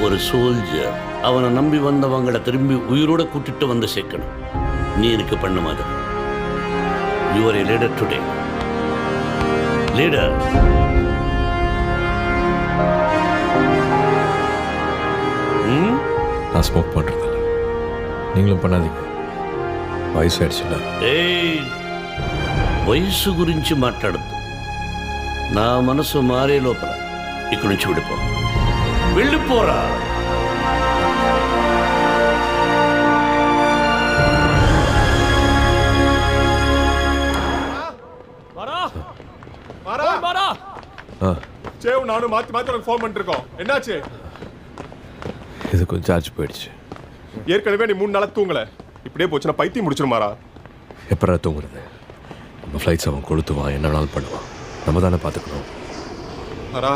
ஒரு சோல்ஜர் அவனை நம்பி வந்தவங்களை திரும்பி உயிரோட கூட்டிட்டு வந்து சேர்க்கணும். நீ எனக்கு பண்ண மாதிரி. You R A leader today. Leader. நான் ஸ்மோக் பண்ணுறதில்ல, நீங்களும் பண்ணாதீங்க. వయసు ఆడిచిలా వయసు గురించి మాట్లాడద్దు. నా మనసు మారే లోపల ఇక్కడి నుంచి వెళ్ళిపోరా. சேவ் நானும் மாத்தி மாத்தி உனக்கு ஃபோன் பண்ணிட்டு இருக்கோம். என்னாச்சு? இது கொஞ்சம் சார்ஜ் போயிடுச்சு. ஏற்கனவே நீ 3 நாளா தூங்கல. இப்படியே போச்சுன்னா பைத்தியம் முடிச்சிருமாரா? எப்படா தூங்குறது? நம்ம ஃப்ளைட்ஸ் அவன் கொடுத்துவான், என்ன நாள் பண்ணுவான், நம்ம தானே பார்த்துக்கணும். வரா